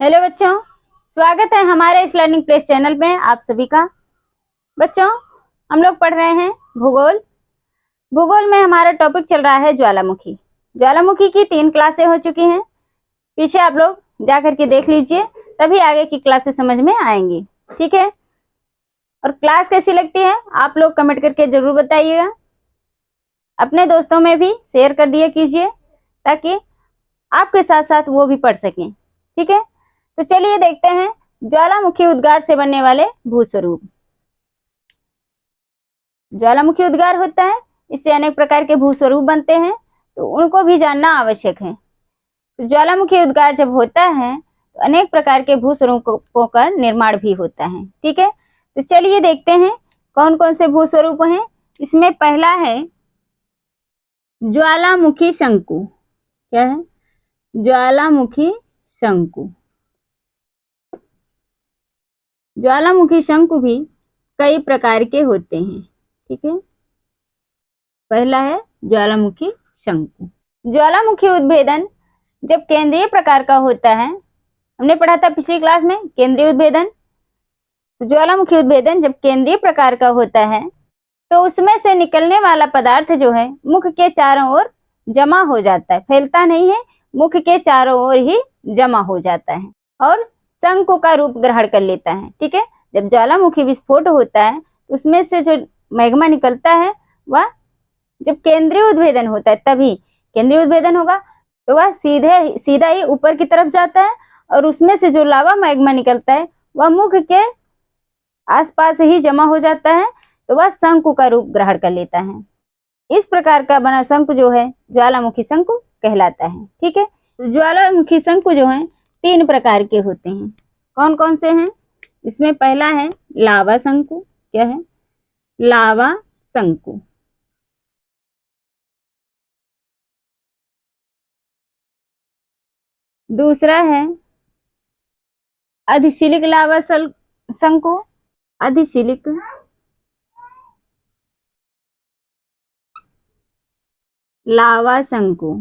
Hello बच्चों, स्वागत है हमारे इस लर्निंग प्लेस चैनल में आप सभी का। बच्चों, हम लोग पढ़ रहे हैं भूगोल। भूगोल में हमारा टॉपिक चल रहा है ज्वालामुखी। ज्वालामुखी की 3 क्लासें हो चुकी हैं। पीछे आप लोग जा करके देख लीजिए, तभी आगे की क्लासें समझ में आएंगी। ठीक है, और क्लास कैसी लगती है आप लोग कमेंट करके जरूर बताइएगा। अपने दोस्तों में भी शेयर कर दिया कीजिए ताकि आपके साथ साथ वो भी पढ़ सकें। ठीक है, तो चलिए देखते हैं ज्वालामुखी उद्गार से बनने वाले भूस्वरूप। ज्वालामुखी उद्गार होता है, इससे अनेक प्रकार के भूस्वरूप बनते हैं, तो उनको भी जानना आवश्यक है। तो ज्वालामुखी उद्गार जब होता है तो अनेक प्रकार के भूस्वरूपों का निर्माण भी होता है। ठीक है, तो चलिए देखते हैं कौन कौन से भूस्वरूप हैं। इसमें पहला है ज्वालामुखी शंकु। क्या है? ज्वालामुखी शंकु। ज्वालामुखी शंकु भी कई प्रकार के होते हैं। ठीक है, पहला है ज्वालामुखी शंकु। ज्वालामुखी उद्भेदन जब केंद्रीय प्रकार का होता है, हमने पढ़ा था पिछली क्लास में केंद्रीय उद्भेदन। ज्वालामुखी उद्भेदन जब केंद्रीय प्रकार का होता है तो उसमें से निकलने वाला पदार्थ जो है मुख के चारों ओर जमा हो जाता है, फैलता नहीं है, मुख के चारों ओर ही जमा हो जाता है और शंकु का रूप ग्रहण कर लेता है। ठीक है, जब ज्वालामुखी विस्फोट होता है तो उसमें से जो मैग्मा निकलता है वह जब केंद्रीय उद्भेदन होता है, तभी केंद्रीय उद्भेदन होगा तो वह सीधा ही ऊपर की तरफ जाता है और उसमें से जो लावा मैग्मा निकलता है वह मुख के आसपास ही जमा हो जाता है, तो वह शंकु का रूप ग्रहण कर लेता है। इस प्रकार का बना शंकु जो है ज्वालामुखी शंकु कहलाता है। ठीक है, तो ज्वालामुखी शंकु जो है 3 प्रकार के होते हैं। कौन कौन से हैं? इसमें पहला है लावा शंकु। क्या है? लावा शंकु। दूसरा है अधिशिलिक लावा शंकु। अधिशिलिक लावा शंकु।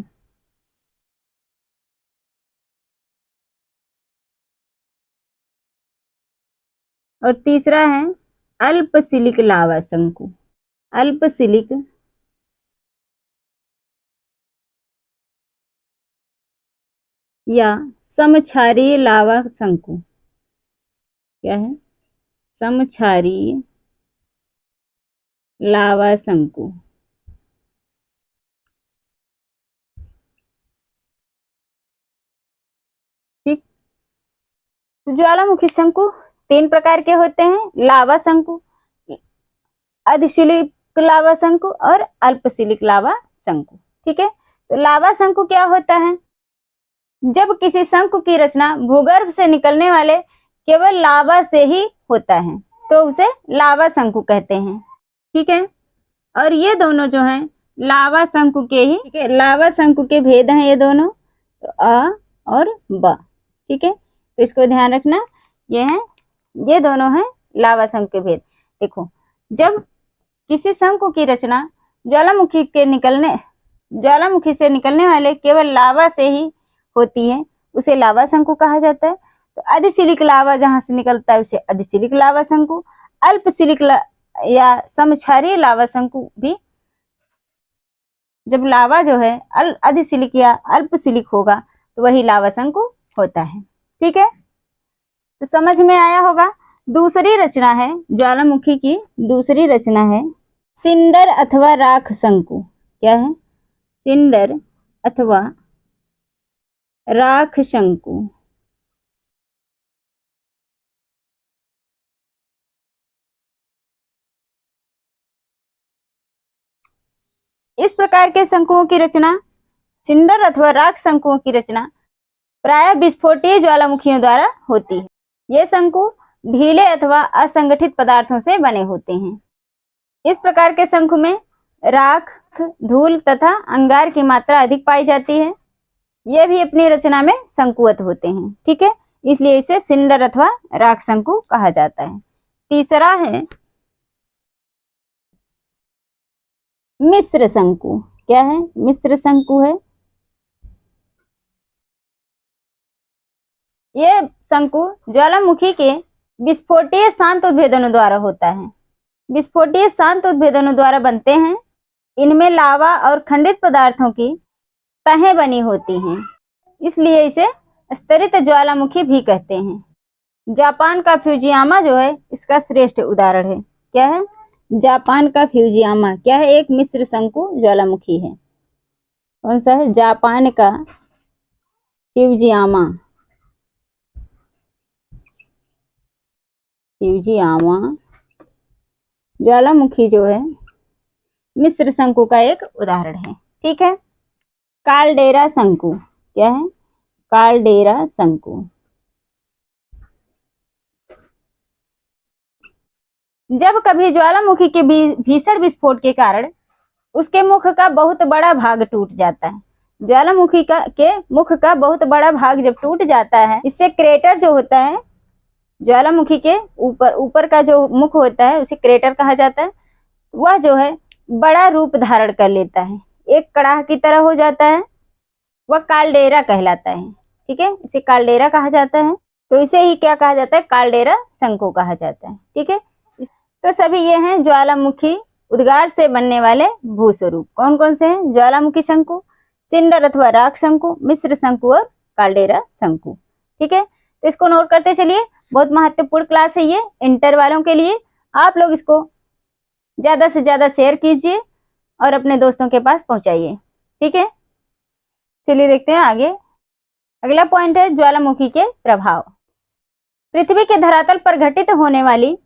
और तीसरा है अल्पशिलिक लावा शंकु। अल्पशिलिक या समक्षारीय लावा शंकु। क्या है? समक्षारीय लावा शंकु। ठीक, तो ज्वालामुखी शंकु 3 प्रकार के होते हैं, लावा शंकु, अधिशिलिक लावा शंकु और अल्पशिलिक लावा शंकु। ठीक है, तो लावा शंकु क्या होता है? जब किसी शंकु की रचना भूगर्भ से निकलने वाले केवल लावा से ही होता है तो उसे लावा शंकु कहते हैं। ठीक है, और ये दोनों जो हैं लावा शंकु के ही, ठीक है, लावा शंकु के भेद हैं ये दोनों, तो अ और ब। ठीक है, तो इसको ध्यान रखना, ये दोनों हैं लावा शंकु के भेद। देखो, जब किसी शंकु की रचना ज्वालामुखी से निकलने वाले केवल लावा से ही होती है उसे लावा शंकु कहा जाता है। तो अधिशिलिक लावा जहां से निकलता है उसे अधिशिलिक लावा शंकु, अल्पशिलिक या समक्षारीय लावा शंकु भी जब लावा जो है अधिशिलिक या अल्पशिलिक होगा तो वही लावा शंकु होता है। ठीक है, तो समझ में आया होगा। दूसरी रचना है ज्वालामुखी की, दूसरी रचना है सिंडर अथवा राख शंकु। क्या है? सिंडर अथवा राख शंकु। इस प्रकार के शंकुओं की रचना, सिंडर अथवा राख शंकुओं की रचना प्राय विस्फोटीय ज्वालामुखियों द्वारा होती है। ये शंकु ढीले अथवा असंगठित पदार्थों से बने होते हैं। इस प्रकार के शंकु में राख, धूल तथा अंगार की मात्रा अधिक पाई जाती है। ये भी अपनी रचना में शंकुवत होते हैं। ठीक है, इसलिए इसे सिंडर अथवा राख शंकु कहा जाता है। तीसरा है मिश्र शंकु। क्या है? मिश्र शंकु है ये शंकु ज्वालामुखी के विस्फोटीय शांत उद्भेदनों द्वारा होता है। विस्फोटीय शांत उद्भेदनों द्वारा बनते हैं। इनमें लावा और खंडित पदार्थों की तहें बनी होती हैं, इसलिए इसे स्तरित ज्वालामुखी भी कहते हैं। जापान का फ्यूजियामा जो है इसका श्रेष्ठ उदाहरण है। क्या है? जापान का फ्यूजियामा क्या है? एक मिश्र शंकु ज्वालामुखी है। कौन सा है? जापान का फ्यूजियामा। फ्यूजियामा ज्वालामुखी जो है मिश्र शंकु का एक उदाहरण है। ठीक है। काल्डेरा शंकु क्या है? काल्डेरा शंकु। जब कभी ज्वालामुखी के भीषण विस्फोट के कारण उसके मुख का बहुत बड़ा भाग टूट जाता है। ज्वालामुखी के मुख का बहुत बड़ा भाग जब टूट जाता है, इससे क्रेटर जो होता है, ज्वालामुखी के ऊपर का जो मुख होता है उसे क्रेटर कहा जाता है। वह जो है बड़ा रूप धारण कर लेता है, एक कड़ाह की तरह हो जाता है। वह काल्डेरा कहलाता है। ठीक है, इसे काल्डेरा कहा जाता है। तो इसे ही क्या कहा जाता है? काल्डेरा शंकु कहा जाता है। ठीक है। तो सभी ये हैं ज्वालामुखी उद्गार से बनने वाले भूस्वरूप। कौन कौन से हैं? ज्वालामुखी शंकु, सिंडर अथवा राख शंकु, मिश्र शंकु और काल्डेरा शंकु। ठीक है, तो इसको नोट करते चलिए। बहुत महत्वपूर्ण क्लास है ये इंटर वालों के लिए। आप लोग इसको ज्यादा से ज्यादा शेयर कीजिए और अपने दोस्तों के पास पहुंचाइए। ठीक है, चलिए देखते हैं आगे। अगला पॉइंट है ज्वालामुखी के प्रभाव। पृथ्वी के धरातल पर घटित होने वाली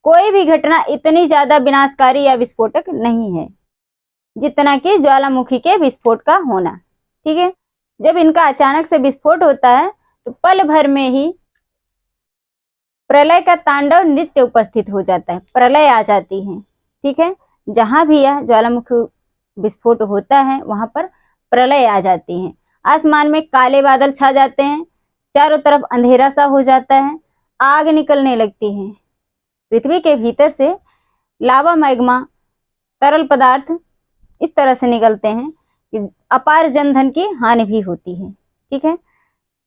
कोई भी घटना इतनी ज्यादा विनाशकारी या विस्फोटक नहीं है जितना कि ज्वालामुखी के विस्फोट का होना। ठीक है, जब इनका अचानक से विस्फोट होता है तो पल भर में ही प्रलय का तांडव नृत्य उपस्थित हो जाता है, प्रलय आ जाती है। ठीक है, जहां भी यह ज्वालामुखी विस्फोट होता है वहां पर प्रलय आ जाती है। आसमान में काले बादल छा जाते हैं, चारों तरफ अंधेरा सा हो जाता है, आग निकलने लगती है। पृथ्वी के भीतर से लावा, मैग्मा, तरल पदार्थ इस तरह से निकलते हैं कि अपार जनधन की हानि भी होती है। ठीक है,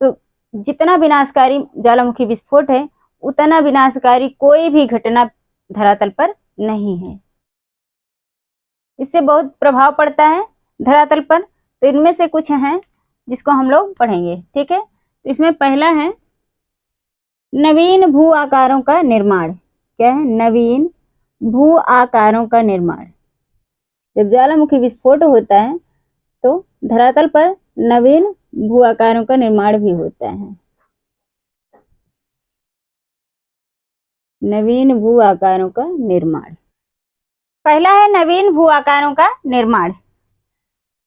तो जितना विनाशकारी ज्वालामुखी विस्फोट है उतना विनाशकारी कोई भी घटना धरातल पर नहीं है। इससे बहुत प्रभाव पड़ता है धरातल पर। तो इनमें से कुछ हैं जिसको हम लोग पढ़ेंगे। ठीक है, तो इसमें पहला है नवीन भू आकारों का निर्माण। क्या है? नवीन भू आकारों का निर्माण। जब ज्वालामुखी विस्फोट होता है तो धरातल पर नवीन भू आकारों का निर्माण भी होता है। नवीन भू आकारों का निर्माण। पहला है नवीन भू आकारों का निर्माण।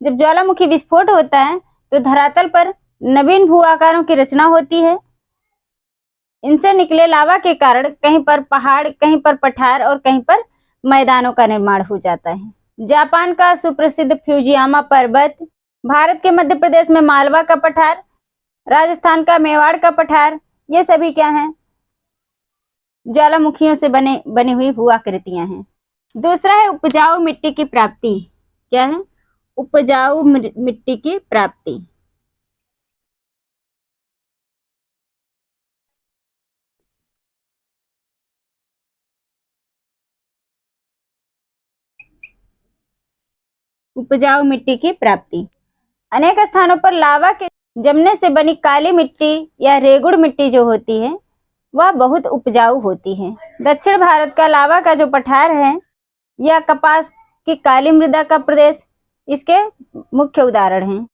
जब ज्वालामुखी विस्फोट होता है तो धरातल पर नवीन भू आकारों की रचना होती है। इनसे निकले लावा के कारण कहीं पर पहाड़, कहीं पर पठार और कहीं पर मैदानों का निर्माण हो जाता है। जापान का सुप्रसिद्ध फ्यूजियामा पर्वत, भारत के मध्य प्रदेश में मालवा का पठार, राजस्थान का मेवाड़ का पठार, ये सभी क्या हैं? ज्वालामुखियों से बनी हुई भू आकृतियां हैं। दूसरा है उपजाऊ मिट्टी की प्राप्ति। क्या है? उपजाऊ मिट्टी की प्राप्ति। उपजाऊ मिट्टी की प्राप्ति। अनेक स्थानों पर लावा के जमने से बनी काली मिट्टी या रेगुड़ मिट्टी जो होती है वह बहुत उपजाऊ होती है। दक्षिण भारत का लावा का जो पठार है या कपास की काली मृदा का प्रदेश इसके मुख्य उदाहरण हैं।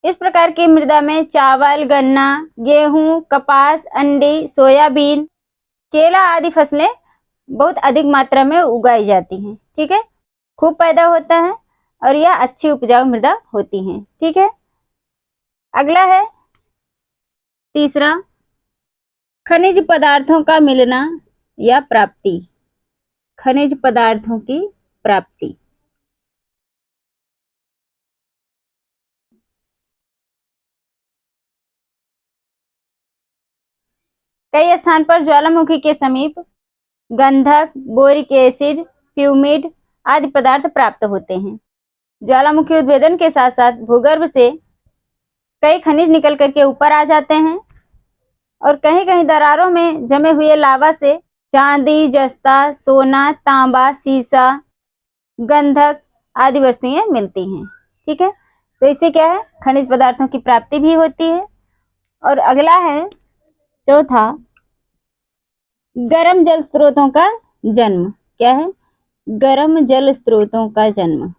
इस प्रकार की मृदा में चावल, गन्ना, गेहूं, कपास, अंडी, सोयाबीन, केला आदि फसलें बहुत अधिक मात्रा में उगाई जाती हैं। ठीक है, खूब पैदा होता है और यह अच्छी उपजाऊ मृदा होती है। ठीक है, अगला है तीसरा खनिज पदार्थों का मिलना या प्राप्ति। खनिज पदार्थों की प्राप्ति। कई स्थान पर ज्वालामुखी के समीप गंधक, बोरिक एसिड, फ्यूमिड आदि पदार्थ प्राप्त होते हैं। ज्वालामुखी उद्भेदन के साथ साथ भूगर्भ से कई खनिज निकल करके ऊपर आ जाते हैं। और कहीं कहीं दरारों में जमे हुए लावा से चांदी, जस्ता, सोना, तांबा, सीसा, गंधक आदि वस्तुएं मिलती हैं। ठीक है, तो इससे क्या है, खनिज पदार्थों की प्राप्ति भी होती है। और अगला है चौथा, गर्म जल स्रोतों का जन्म। क्या है, गर्म जल स्रोतों का जन्म।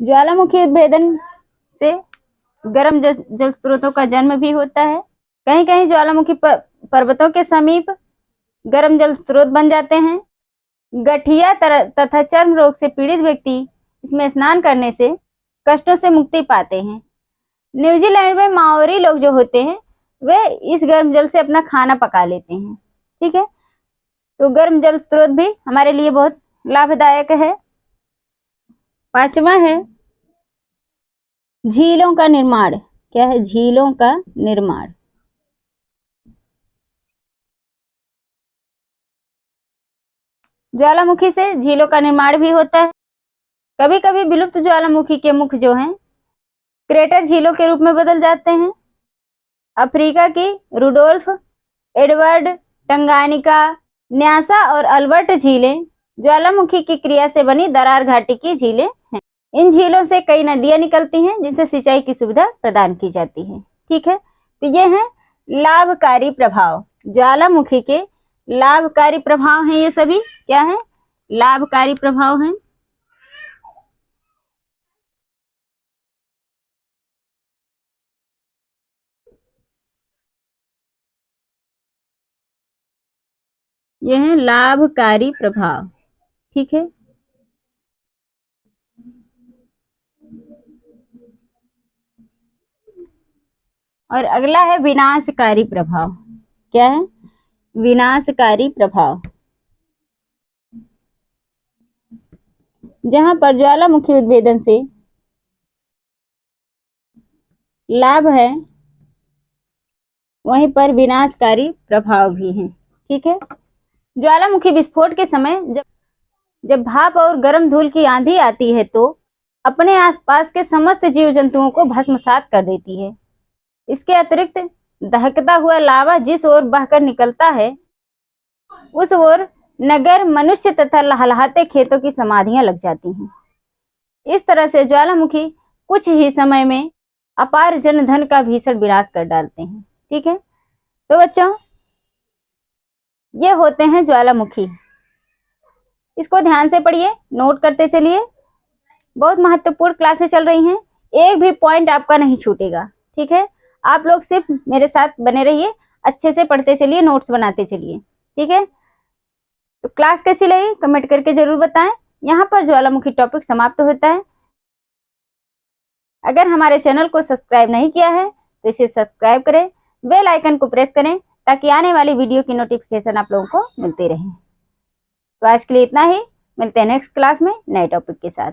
ज्वालामुखी उद्भेदन से गर्म जल स्रोतों का जन्म भी होता है। कहीं कहीं ज्वालामुखी पर्वतों के समीप गर्म जल स्रोत बन जाते हैं। गठिया तथा चर्म रोग से पीड़ित व्यक्ति इसमें स्नान करने से कष्टों से मुक्ति पाते हैं। न्यूजीलैंड में माओरी लोग जो होते हैं वे इस गर्म जल से अपना खाना पका लेते हैं। ठीक है, तो गर्म जल स्रोत भी हमारे लिए बहुत लाभदायक है। पांचवा है झीलों का निर्माण। क्या है, झीलों का निर्माण। ज्वालामुखी से झीलों का निर्माण भी होता है। कभी कभी विलुप्त ज्वालामुखी के मुख जो हैं क्रेटर झीलों के रूप में बदल जाते हैं। अफ्रीका की रुडोल्फ, एडवर्ड, टंगानिका, न्यासा और अल्बर्ट झीलें ज्वालामुखी की क्रिया से बनी दरार घाटी की झीलें हैं। इन झीलों से कई नदियां निकलती हैं जिनसे सिंचाई की सुविधा प्रदान की जाती है। ठीक है, तो ये हैं लाभकारी प्रभाव, ज्वालामुखी के लाभकारी प्रभाव हैं। ये सभी क्या है, लाभकारी प्रभाव हैं। ये हैं लाभकारी प्रभाव। ठीक है, और अगला है विनाशकारी प्रभाव। क्या है, विनाशकारी प्रभाव। जहां पर ज्वालामुखी उद्भेदन से लाभ है वहीं पर विनाशकारी प्रभाव भी हैं। ठीक है, ज्वालामुखी विस्फोट के समय जब भाप और गर्म धूल की आंधी आती है तो अपने आसपास के समस्त जीव जंतुओं को भस्मसात कर देती है। इसके अतिरिक्त दहकता हुआ लावा जिस ओर बहकर निकलता है उस ओर नगर, मनुष्य तथा लहलहाते खेतों की समाधियां लग जाती हैं। इस तरह से ज्वालामुखी कुछ ही समय में अपार जनधन का भीषण विनाश कर डालते हैं। ठीक है, तो बच्चों ये होते हैं ज्वालामुखी। इसको ध्यान से पढ़िए, नोट करते चलिए। बहुत महत्वपूर्ण क्लासेस चल रही हैं, एक भी पॉइंट आपका नहीं छूटेगा। ठीक है, आप लोग सिर्फ मेरे साथ बने रहिए, अच्छे से पढ़ते चलिए, नोट्स बनाते चलिए। ठीक है, तो क्लास कैसी लगी कमेंट करके जरूर बताएं। यहाँ पर ज्वालामुखी टॉपिक समाप्त होता है। अगर हमारे चैनल को सब्सक्राइब नहीं किया है तो इसे सब्सक्राइब करें, बेल आइकन को प्रेस करें ताकि आने वाली वीडियो की नोटिफिकेशन आप लोगों को मिलती रहे। तो आज के लिए इतना ही, मिलते हैं नेक्स्ट क्लास में नए टॉपिक के साथ।